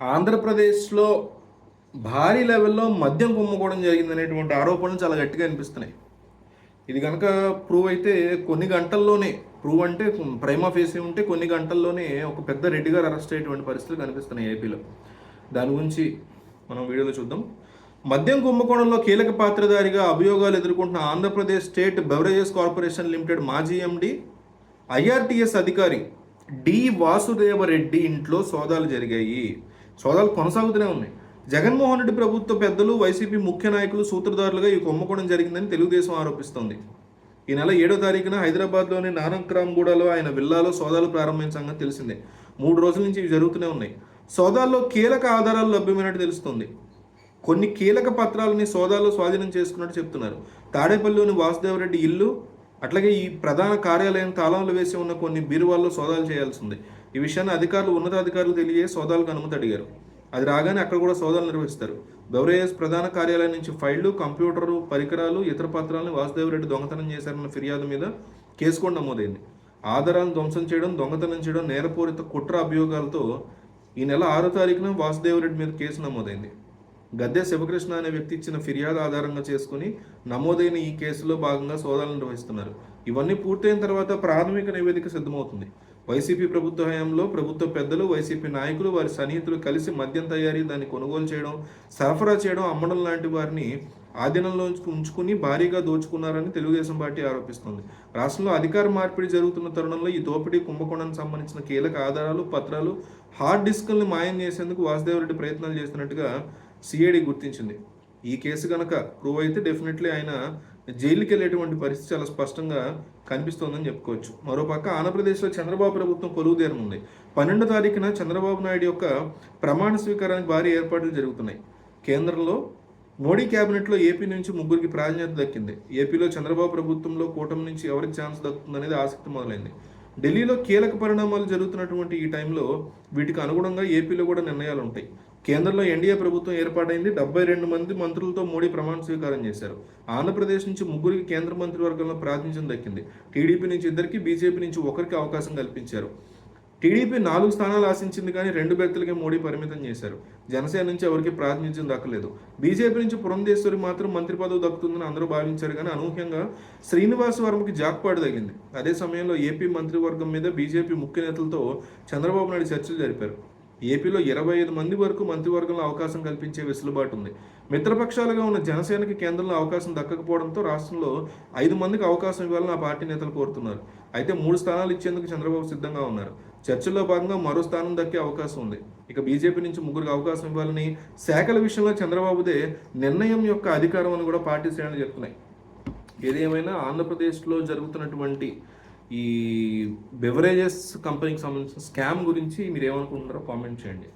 ఆంధ్రప్రదేశ్‌లో భారీ లెవెల్‌లో మద్యం కుంభకోణం జరిగిందనేటువంటి ఆరోపణలు చాలా గట్టిగా అనిపిస్తున్నాయి. ఇది గనక ప్రూవ్ అయితే కొన్ని గంటల్లోనే ప్రూవ్ అంటే ప్రైమా ఫేసి ఉంటే కొన్ని గంటల్లోనే ఒక పెద్ద రెడ్డి గారు అరెస్ట్ అయ్యేటువంటి పరిస్థితులు కనిపిస్తున్నాయి ఏపీలో. దాని గురించి మనం వీడియోలో చూద్దాం. మద్యం కుంభకోణంలో కీలక పాత్రధారిగా అభియోగాలు ఎదుర్కొంటున్న Andhra Pradesh state beverages corporation limited మాజీ ఎండీ, ఐఆర్టీఎస్ అధికారి డి వాసుదేవరెడ్డి ఇంట్లో సోదాలు జరిగాయి. సోదాలు కొనసాగుతూనే ఉన్నాయి. జగన్మోహన్ రెడ్డి ప్రభుత్వ పెద్దలు, వైసీపీ ముఖ్య నాయకులు సూత్రధారులుగా ఈ కుంభకోణం జరిగిందని తెలుగుదేశం ఆరోపిస్తోంది. ఈ నెల 7వ తారీఖున హైదరాబాద్లోని నానక్రామ్గూడలో ఆయన విల్లాలో సోదాలు ప్రారంభించిన సంగతి తెలిసిందే. 3 రోజుల నుంచి ఇవి జరుగుతూనే ఉన్నాయి. సోదాల్లో కీలక ఆధారాలు లభ్యమైనట్టు తెలుస్తుంది. కొన్ని కీలక పత్రాలని సోదాల్లో స్వాధీనం చేసుకున్నట్టు చెప్తున్నారు. తాడేపల్లిలోని వాసుదేవరెడ్డి ఇల్లు, అట్లాగే ఈ ప్రధాన కార్యాలయం తాళాలు వేసి ఉన్న కొన్ని బీరువాల్లో సోదాలు చేయాల్సి ఉంది. ఈ విషయాన్ని అధికారులు, ఉన్నతాధికారులు తెలియజేసి సోదాలకు అనుమతి అడిగారు. అది రాగానే అక్కడ కూడా సోదాలు నిర్వహిస్తారు. బెవరేజెస్ ప్రధాన కార్యాలయం నుంచి ఫైళ్లు, కంప్యూటరు పరికరాలు, ఇతర పత్రాలను వాసుదేవరెడ్డి దొంగతనం చేశారన్న ఫిర్యాదు మీద కేసు కూడా నమోదైంది. ఆధారాలను ధ్వంసం చేయడం, దొంగతనం చేయడం నేరపూరిత కుట్ర అభియోగాలతో ఈ నెల 6వ తారీఖున వాసుదేవరెడ్డి మీద కేసు నమోదైంది. గద్దె శివకృష్ణ అనే వ్యక్తి ఇచ్చిన ఫిర్యాదు ఆధారంగా చేసుకుని నమోదైన ఈ కేసులో భాగంగా సోదాలు నిర్వహిస్తున్నారు. ఇవన్నీ పూర్తయిన తర్వాత ప్రాథమిక నివేదిక సిద్ధమవుతుంది. వైసీపీ ప్రభుత్వ హయాంలో ప్రభుత్వ పెద్దలు, వైసీపీ నాయకులు, వారి సన్నిహితులు కలిసి మద్యం తయారీ, దాన్ని కొనుగోలు చేయడం, సరఫరా చేయడం, అమ్మడం లాంటి వారిని ఆధీనంలో ఉంచుకుని భారీగా దోచుకున్నారని తెలుగుదేశం పార్టీ ఆరోపిస్తోంది. రాష్ట్రంలో అధికార మార్పిడి జరుగుతున్న తరుణంలో ఈ దోపిడీ కుంభకోణానికి సంబంధించిన కీలక ఆధారాలు, పత్రాలు, హార్డ్ డిస్కుల్ని మాయం చేసేందుకు వాసుదేవరెడ్డి ప్రయత్నాలు చేస్తున్నట్టుగా సిఐడి గుర్తించింది. ఈ కేసు కనుక ప్రూవ్ అయితే డెఫినెట్లీ ఆయన జైలుకి వెళ్ళేటువంటి పరిస్థితి చాలా స్పష్టంగా కనిపిస్తోందని చెప్పుకోవచ్చు. మరోపక్క ఆంధ్రప్రదేశ్లో చంద్రబాబు ప్రభుత్వం కొలువుదేరనుంది. 12వ తారీఖున చంద్రబాబు నాయుడు యొక్క ప్రమాణ స్వీకారానికి భారీ ఏర్పాట్లు జరుగుతున్నాయి. కేంద్రంలో మోడీ క్యాబినెట్లో ఏపీ నుంచి 3కి ప్రాధాన్యత దక్కింది. ఏపీలో చంద్రబాబు ప్రభుత్వంలో కూటమి నుంచి ఎవరికి ఛాన్స్ దక్కుతుందనేది ఆసక్తి మొదలైంది. ఢిల్లీలో కీలక పరిణామాలు జరుగుతున్నటువంటి ఈ టైంలో వీటికి అనుగుణంగా ఏపీలో కూడా నిర్ణయాలు ఉంటాయి. కేంద్రంలో ఎన్డీఏ ప్రభుత్వం ఏర్పాటైంది. 72 మంది మంత్రులతో మోడీ ప్రమాణ స్వీకారం చేశారు. ఆంధ్రప్రదేశ్ నుంచి 3కి కేంద్ర మంత్రివర్గంలో ప్రాతినిధ్యం దక్కింది. టీడీపీ నుంచి 2కి, బీజేపీ నుంచి 1కి అవకాశం కల్పించారు. టీడీపీ 4 స్థానాలు ఆశించింది, కానీ 2 బెర్తులకే మోడీ పరిమితం చేశారు. జనసేన నుంచి ఎవరికి ప్రాతినిధ్యం దక్కలేదు. బీజేపీ నుంచి పురంధేశ్వరి మాత్రం మంత్రి పదవి దక్కుతుందని అందరూ భావించారు, కానీ అనూహ్యంగా శ్రీనివాస్ వర్మకి జాక్పాటు తగిలింది. అదే సమయంలో ఏపీ మంత్రివర్గం మీద బీజేపీ ముఖ్య నేతలతో చంద్రబాబు నాయుడు చర్చలు జరిపారు. ఏపీలో 25 మంది వరకు మంత్రివర్గంలో అవకాశం కల్పించే వెసులుబాటు ఉంది. మిత్రపక్షాలుగా ఉన్న జనసేనకి కేంద్రంలో అవకాశం దక్కకపోవడంతో రాష్ట్రంలో 5 మందికి అవకాశం ఇవ్వాలని ఆ పార్టీ నేతలు కోరుతున్నారు. అయితే 3 స్థానాలు ఇచ్చేందుకు చంద్రబాబు సిద్ధంగా ఉన్నారు. చర్చల్లో భాగంగా మరో స్థానం దక్కే అవకాశం ఉంది. ఇక బీజేపీ నుంచి 3కి అవకాశం ఇవ్వాలని శాఖల విషయంలో చంద్రబాబుదే నిర్ణయం యొక్క అధికారం అని కూడా పార్టీ శ్రేణులు చెప్తున్నాయి. ఏదేమైనా ఆంధ్రప్రదేశ్లో జరుగుతున్నటువంటి ఈ బెవరేజెస్ కంపెనీకి సంబంధించిన స్కామ్ గురించి మీరు ఏమనుకుంటున్నారో కామెంట్ చేయండి.